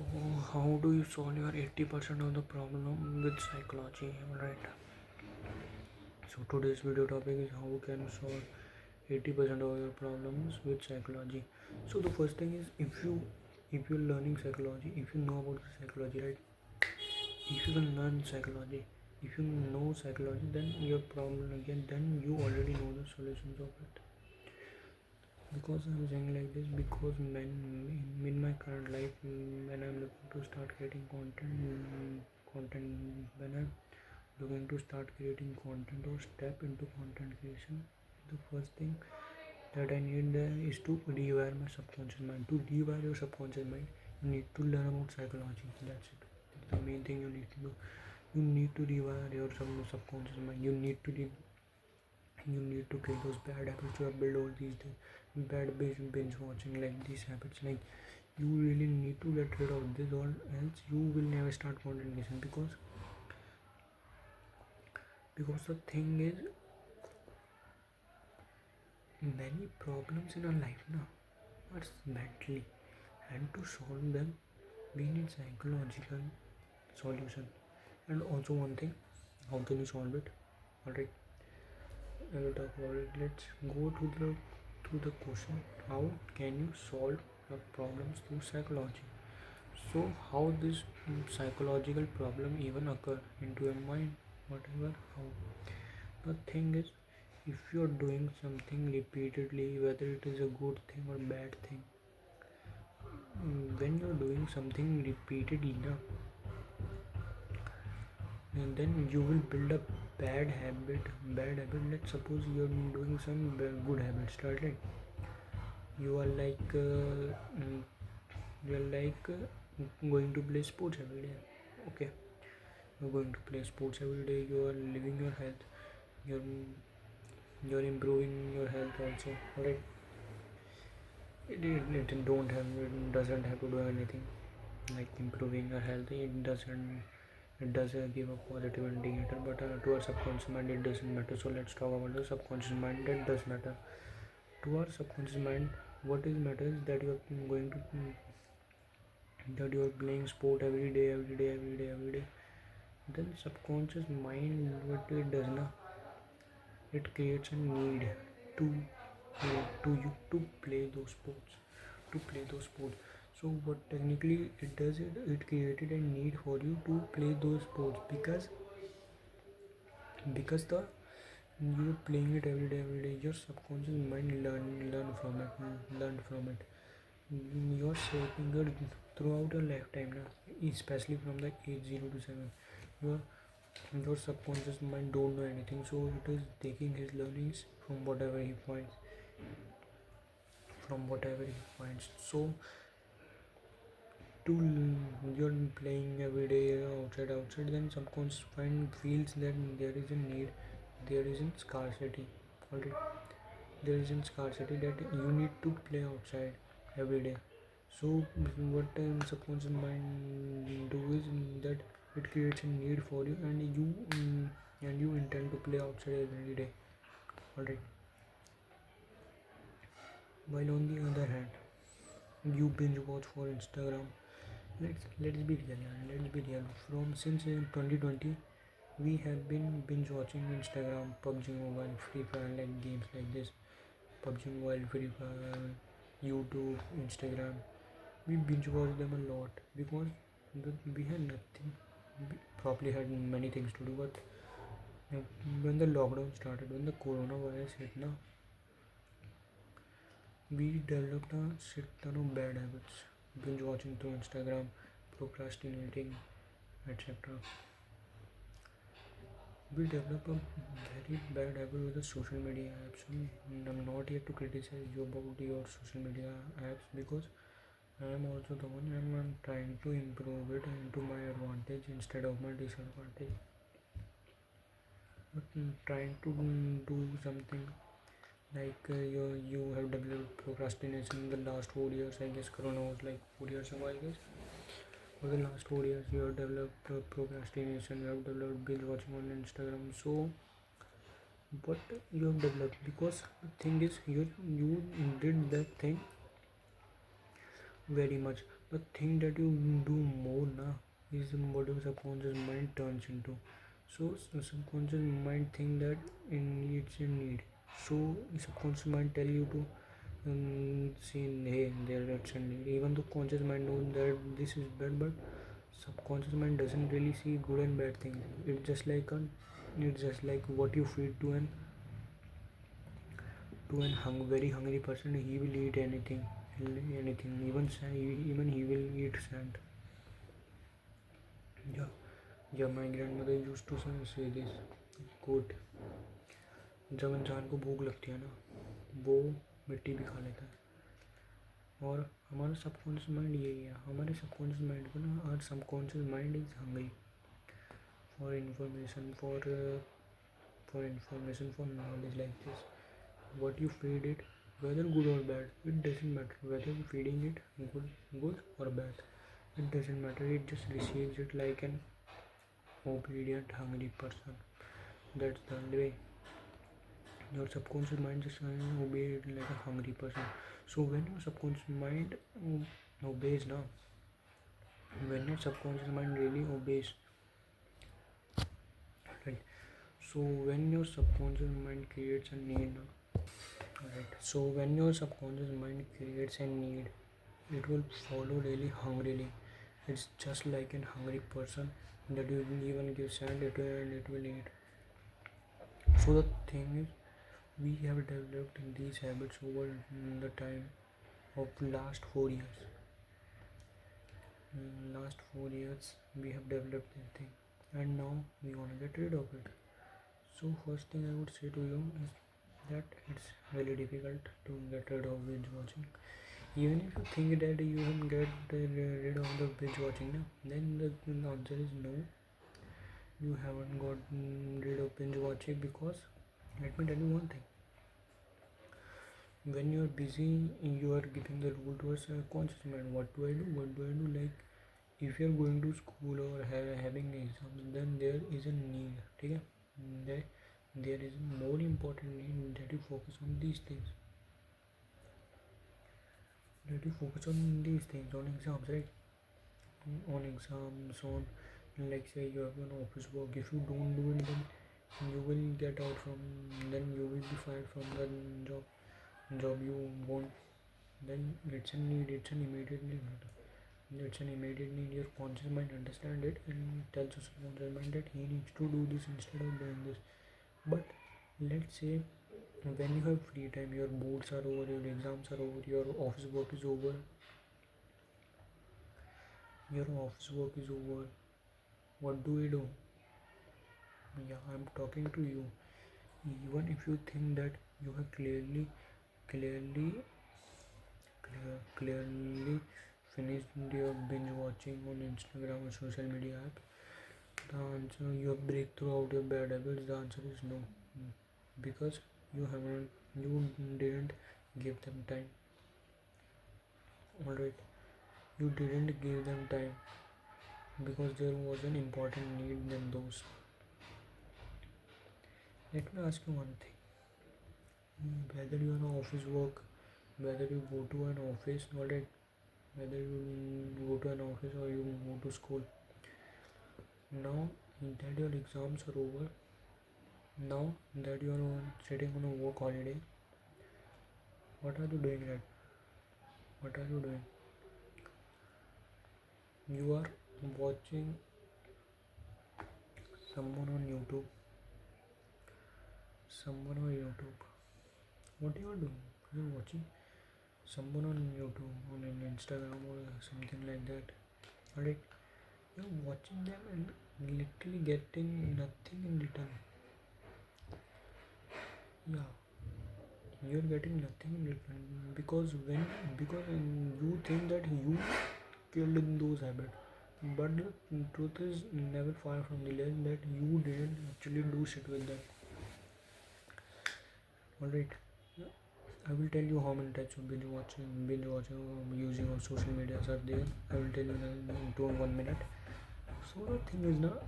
So, how do you solve your 80% of the problem with psychology? Alright. So, today's video topic is how can you solve 80% of your problems with psychology. So, the first thing is if you're learning psychology, if you know about the psychology, right? If you can learn psychology, if you know psychology, then your problem again, then you already know the solutions of it. Because I'm saying like this because in my current life, when I'm looking to start creating content when I'm looking to start creating content or step into content creation, the first thing that I need is to rewire my subconscious mind. To rewire your subconscious mind, you need to learn about psychology. That's it. That's the main thing you need to do. You need to rewire your subconscious mind. You need to kill those bad habits you have built all these days. Bad binge watching, like these habits. Like, you really need to get rid of this, or else you will never start content creation. Because the thing is, many problems in our life now are mentally, and to solve them we need psychological solution. And also one thing, how can you solve it? Alright, I will talk about it. Let's go to the question, how can you solve your problems through psychology? So how this psychological problem even occur into your mind, whatever, how? The thing is, if you're doing something repeatedly, whether it is a good thing or bad thing, when you're doing something repeatedly now, and then you will build a bad habit. Let's suppose you're doing some good habits, right? You are like going to play sports every day. Okay, you're going to play sports every day. You are living your health. You're improving your health also. Alright, it doesn't have to do anything like improving your health. It doesn't give a positive indicator, but to our subconscious mind it doesn't matter. So let's talk about the subconscious mind. That does matter to our subconscious mind. What is matters is that you're playing sport every day. Then subconscious mind, what it does now, it creates a need to to you to play those sports. So what technically it does, it created a need for you to play those sports, because the you're playing it every day, your subconscious mind learn from it. You're shaping your throughout your lifetime now, especially from the age 0 to 7. Your subconscious mind don't know anything, so it is taking his learnings from whatever he finds. So you're playing every day outside, then subconscious mind feels that there is a need, there is in scarcity. Already, there is in scarcity that you need to play outside every day. So what subconscious mind do is that it creates a need for you, and you intend to play outside every day. Alright. While on the other hand, you binge watch for Instagram. Let's be real, man. Let's be real. From since 2020, we have been binge watching Instagram, PUBG Mobile, Free Fire, like games like this. PUBG Mobile, Free Fire, YouTube, Instagram. We binge watch them a lot because we had nothing. We probably had many things to do, but when the lockdown started, when the coronavirus hit, now we developed a shit ton of bad habits. Binge watching through Instagram, procrastinating, etc. We develop a very bad habit with the social media apps. I'm not here to criticize you about your social media apps, because I am also the one, and I'm trying to improve it into my advantage instead of my disadvantage. But trying to do something like you have developed procrastination in the last 4 years. I guess Corona was like 4 years ago. I guess for the last 4 years you have developed procrastination. You have developed binge watching on Instagram. So what you have developed, because the thing is, you did that thing very much. The thing that you do more now is what your subconscious mind turns into. So subconscious mind think that in it's a need. So subconscious mind tell you to see, hey, there it's a need. Even though conscious mind knows that this is bad, but subconscious mind doesn't really see good and bad things. It's just like what you feed to an very hungry person. He will eat anything, even he will eat sand. Yeah, yeah. My grandmother used to say this quote: जब इंसान को भूख लगती है ना, वो मिट्टी भी खा लेता है. और हमारा सबकॉन्शियस माइंड यही है. हमारे सबकॉन्शियस माइंड को ना, are subconscious mind is hungry for information, for knowledge like this. What you feed it, whether good or bad, it doesn't matter. Whether you're feeding it good or bad, it doesn't matter. It just receives it like an obedient hungry person. That's the way your subconscious mind just obeys it like a hungry person. So when your subconscious mind obeys now, when your subconscious mind really obeys, right? So when your subconscious mind creates a need now, right? So when your subconscious mind creates a need, it will follow really hungrily. It's just like a hungry person that you will even give sand it and it will eat. So the thing is, we have developed these habits over the time of last 4 years. Last 4 years we have developed this thing, and now we want to get rid of it. So first thing I would say to you is that it's really difficult to get rid of binge watching. Even if you think that you can get rid of the binge watching, then the answer is no. You haven't gotten rid of binge watching because let me tell you one thing. When you are busy, you are giving the rule to a conscious mind. What do I do? What do I do? Like if you are going to school or having exams, then there is a need. Okay? There is a more important need that you focus on these things. That you focus on these things, on exams, right? On exams, on like say you have an office work. If you don't do it, then you will get out from. Then you will be fired from the job you want. Then it's a need. It's an immediate need. It's an immediate need. Your conscious mind understand it and tells your subconscious mind that he needs to do this instead of doing this. But let's say when you have free time, your boards are over, your exams are over, your office work is over. What do we do? Yeah, I'm talking to you. Even if you think that you have clearly finished your binge watching on Instagram or social media app, the answer you have breakthrough out your bad habits, the answer is no. Because you didn't give them time. Alright, you didn't give them time because there was an important need than those. Let me ask you one thing. Whether you are an office work, whether you go to an office, alright, whether you go to an office or you go to school, now that your exams are over, now that you are sitting on a work holiday, what are you doing right? What are you doing? You are watching someone on YouTube. What you are doing? You are watching someone on YouTube, on an Instagram or something like that. Alright, you are watching them and literally getting nothing in return. Yeah, you are getting nothing in return because you think that you killed in those habits, but the truth is never far from the line that you didn't actually do shit with them. Alright, I will tell you how many types of binge watching using of social medias are there. I will tell you in 1 minute. So the thing is now,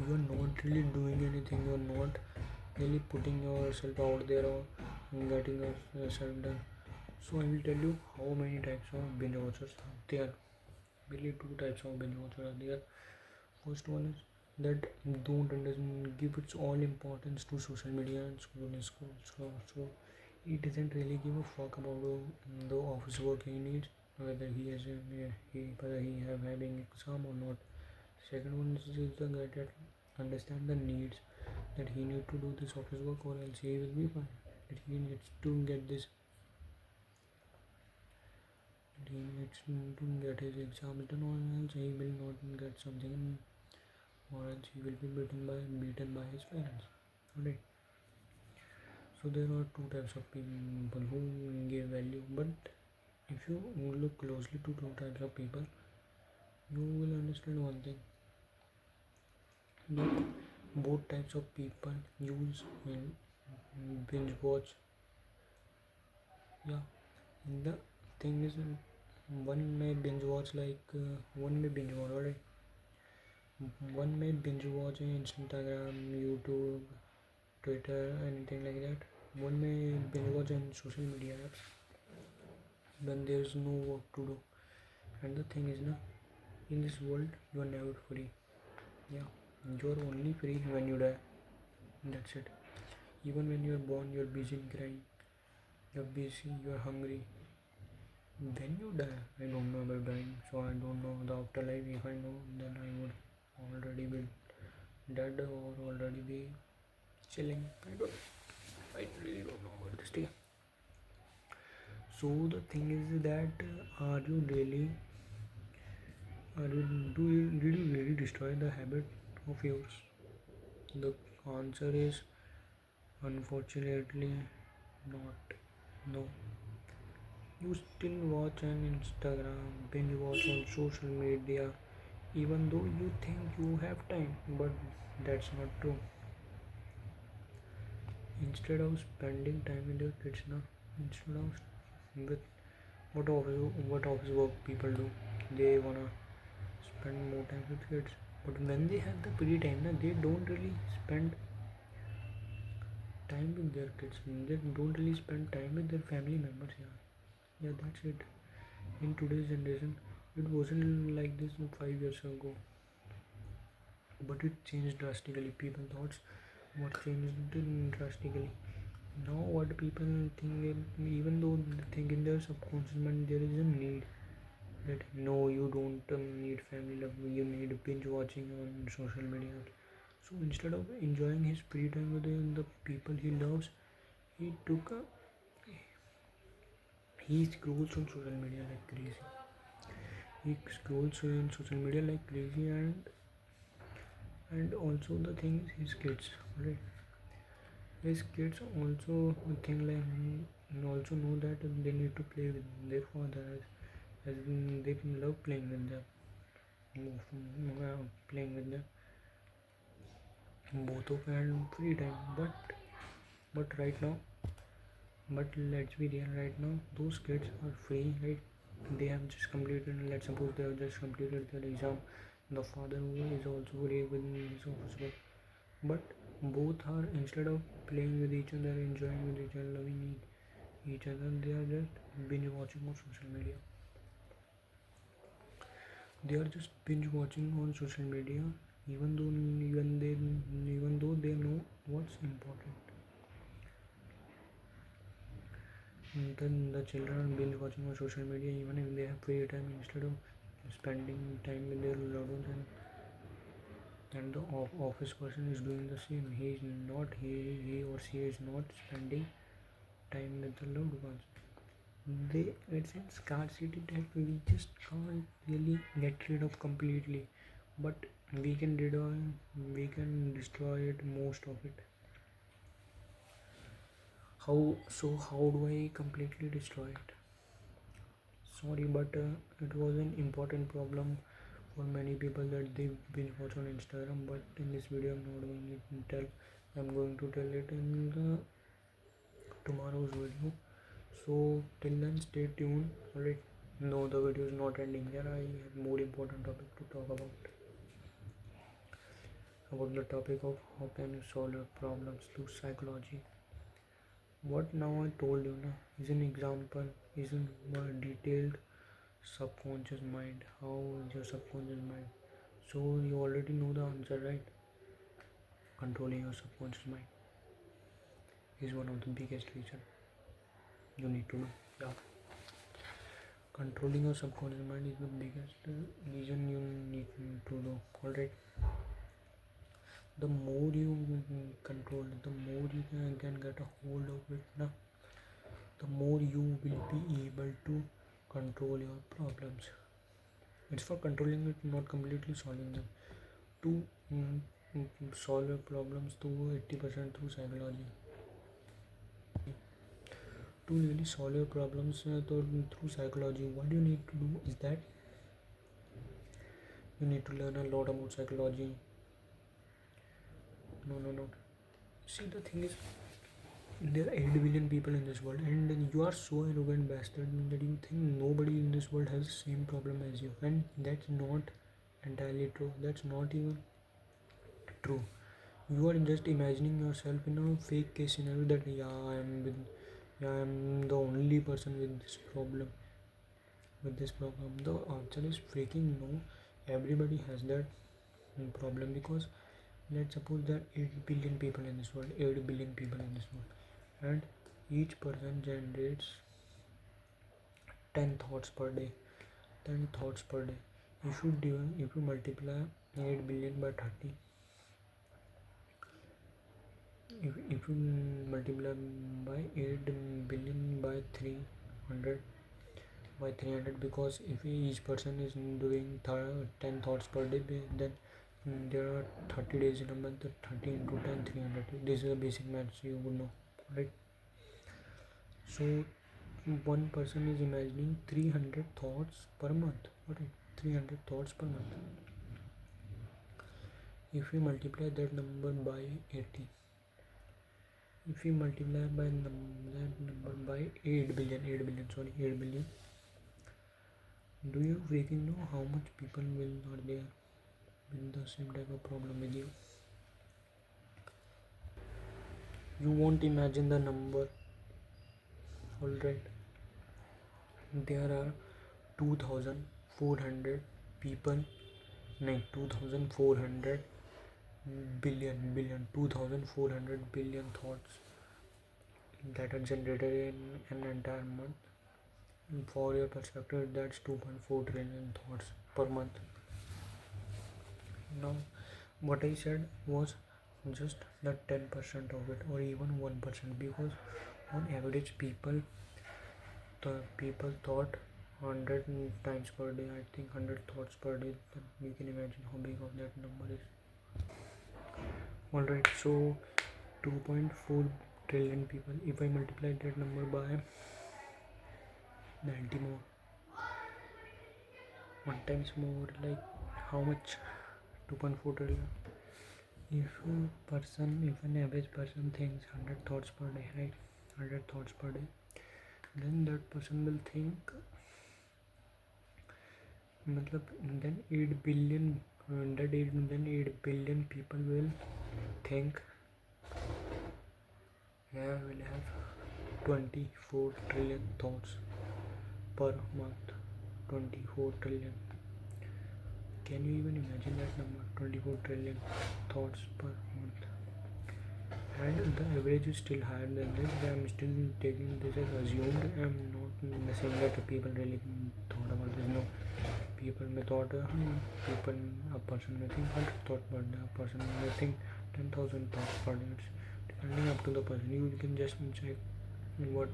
you are not really doing anything. You are not really putting yourself out there or getting yourself done. So I will tell you how many types of binge watchers are there. Mainly two types of binge watchers are there. First one is that don't understand, give its all importance to social media and scroll. He doesn't really give a fuck about the office work he needs, whether he has whether he have having exam or not. Second one is the guy that understand the needs, that he need to do this office work or else he will be fine. That he needs to get this, that he needs to get his exam done or else he will not get something, or else he will be beaten by his parents. Alright. So there are two types of people who give value, but if you look closely to two types of people, you will understand one thing, that both types of people use and binge watch. Yeah, the thing is, one may binge watch, alright. One may binge watch Instagram, YouTube, Twitter, anything like that. One may binge watch on social media apps when there is no work to do. And the thing is, na, in this world, you are never free. Yeah, you are only free when you die. That's it. Even when you are born, you are busy crying. You are busy. You are hungry. When you die, I don't know about dying, so I don't know the afterlife. If I know, then I would already be dead or already be chilling. I really don't know about this thing. So the thing is that are you really did you really destroy the habit of yours? The answer is unfortunately not. No. You still watch on Instagram, binge watch on social media, even though you think you have time, but that's not true. Instead of spending time with your kids, now instead of with what office work people do, they wanna spend more time with kids. But when they have the free time, na, they don't really spend time with their kids. They don't really spend time with their family members. Yeah, that's it. In today's generation, it wasn't like this 5 years ago, but it changed drastically. People thoughts what changed drastically. Now what people think, even though they think in their subconscious mind there is a need, that no, you don't need family love, you need binge watching on social media. So instead of enjoying his free time with the people he loves, he took a he scrolls on social media like crazy. He scrolls in social media like crazy, and also the thing is his kids, right? His kids also think like also know that they need to play with their father, as they love playing with them, playing with them both of and free time. But right now, but let's be real, right now those kids are free, right? They have just completed, let's suppose they have just completed their exam. The father is also free with his office work, but both are, instead of playing with each other, enjoying with each other, loving each other, they are just binge watching on social media. They are just binge watching on social media, even though they know what's important. Then the children binge watching on social media even if they have free time, instead of spending time with their loved ones, and the office person is doing the same. He or she is not spending time with the loved ones. It's in scarcity that we just can't really get rid of completely, but we can destroy it, most of it. How do I completely destroy it? Sorry, but it was an important problem for many people that they binge watch on Instagram. But in this video, I'm not going to tell. I'm going to tell it in the tomorrow's video. So till then, stay tuned. Alright. No, the video is not ending here. I have more important topic to talk about the topic of how can you solve your problems through psychology. What now I told you now is an example, is a detailed subconscious mind. How is your subconscious mind? So you already know the answer, right? Controlling your subconscious mind is one of the biggest reason you need to do. Yeah, controlling your subconscious mind is the biggest reason you need to do. Alright, the more you control it, the more you can get a hold of it. Now, the more you will be able to control your problems. It's for controlling it, not completely solving them. To solve your problems to 80% through psychology. To really solve your problems through psychology, what you need to do is that you need to learn a lot about psychology. No. See, the thing is, there are 8 billion people in this world, and you are so arrogant bastard that you think nobody in this world has the same problem as you, and that's not entirely true. That's not even true. You are just imagining yourself in a fake case scenario that yeah, I'm the only person with this problem. The answer is freaking no. Everybody has that problem, because let's suppose there are 8 billion people in this world, 8 billion people in this world, and each person generates 10 thoughts per day. 10 thoughts per day. If you multiply 8 billion by 30, if you multiply by 8 billion by 300, because if each person is doing 10 thoughts per day, then there are 30 days in a month. 30 into 10, 300. This is a basic maths you would know, right? So one person is imagining 300 thoughts per month. What is 300 thoughts per month? If we multiply that number by 80, if we multiply by that number by 8 billion, do you freaking know how much people will are there with the same type of problem with you? You won't imagine the number. Alright, there are 2400 people, 2400 billion 2400 billion thoughts that are generated in an entire month. And for your perspective, that's 2.4 trillion thoughts per month. Now, what I said was just the 10% of it, or even 1%, because on average the people thought 100 times per day. I think 100 thoughts per day. Then you can imagine how big of that number is. Alright, so 2.4 trillion people. If I multiply that number by 90 more, 1 times more, like how much? 2.4 trillion. If an average person thinks 100 thoughts per day, right? 100 thoughts per day, then that person will think, then 8 billion, then 8 billion people will think, yeah, will have 24 trillion thoughts per month. 24 trillion. Can you even imagine that number? 24 trillion thoughts per month. And the average is still higher than this. I'm still taking this as assumed. I'm not saying that people really thought about this. No, people may thought a person may think 100 thoughts per day. A person may think 10,000 thoughts per day. It's depending up to the person. You can just check what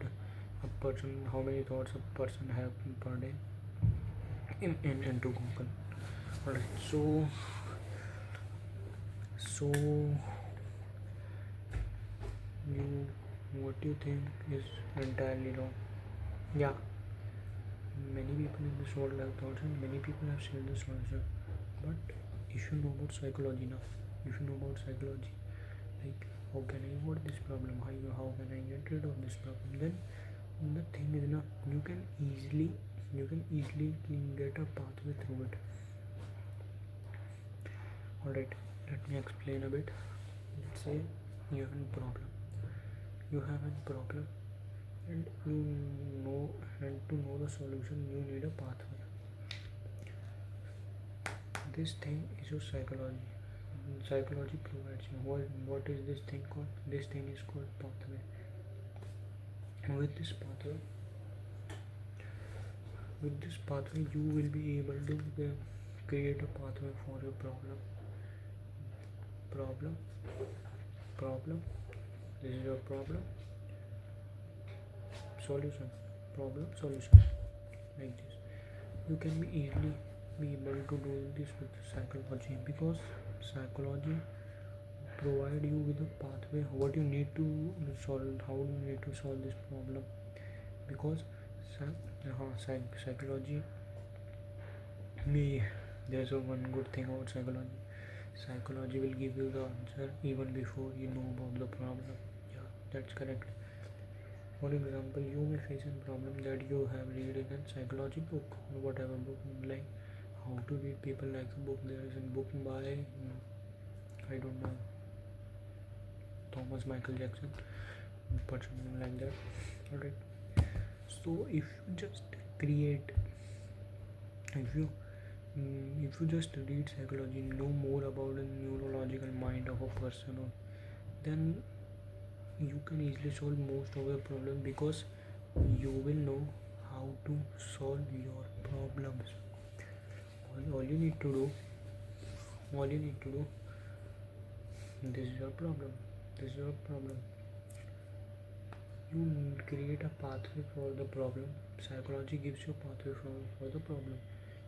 how many thoughts a person have per day into Google. Alright, so what you think is entirely wrong. Yeah, many people in this world have thoughts, and many people have shared this solution. But if you know about psychology now, like how can I avoid this problem, how can I get rid of this problem, then the thing is now you can easily get a pathway through it. Alright, let me explain a bit. Let's say you have a problem. you have a problem and you know, and to know the solution you need a pathway. This thing is your psychology. Psychology provides you. What is this thing called? This thing is called pathway. With this pathway, you will be able to create a pathway for your problem, problem. This is your problem, solution, problem, solution. Like this, you can be easily be able to do this with psychology, because psychology provide you with a pathway what you need to solve, how you need to solve this problem. Because psychology, me, there's a one good thing about psychology. Psychology will give you the answer even before you know about the problem. Yeah, that's correct. For example, you may face a problem that you have read in a psychology book or whatever book, like how to read people like a book. There is a book by I don't know, Thomas Michael Jackson, but something like that. Alright. So if you just create, if you if you just read psychology, know more about the neurological mind of a person, or then you can easily solve most of your problem, because you will know how to solve your problems. All you need to do, all you need to do, this is your problem, this is your problem. You create a pathway for the problem. Psychology gives you a pathway for the problem.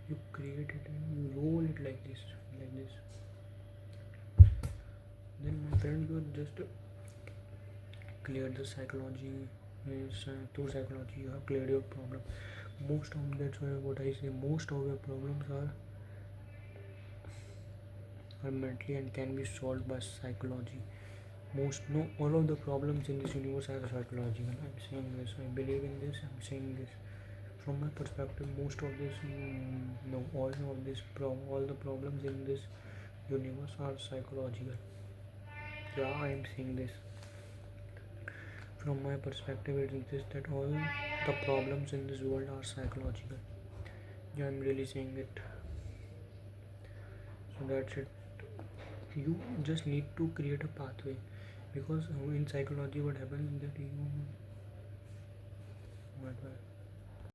You create it and you roll it like this, like this. Then my friend, you just cleared the psychology. Through psychology you have cleared your problem. Most of, that's why what I say, most of your problems are mentally and can be solved by psychology. Most, no, all of the problems in this universe are psychological. I'm saying this, I believe in this, I'm saying this. From my perspective, most of this, no, all of this all the problems in this universe are psychological. Yeah, I am saying this. From my perspective, it is this, that all the problems in this world are psychological. Yeah, I'm really saying it. So that's it. You just need to create a pathway, because in psychology what happens is that you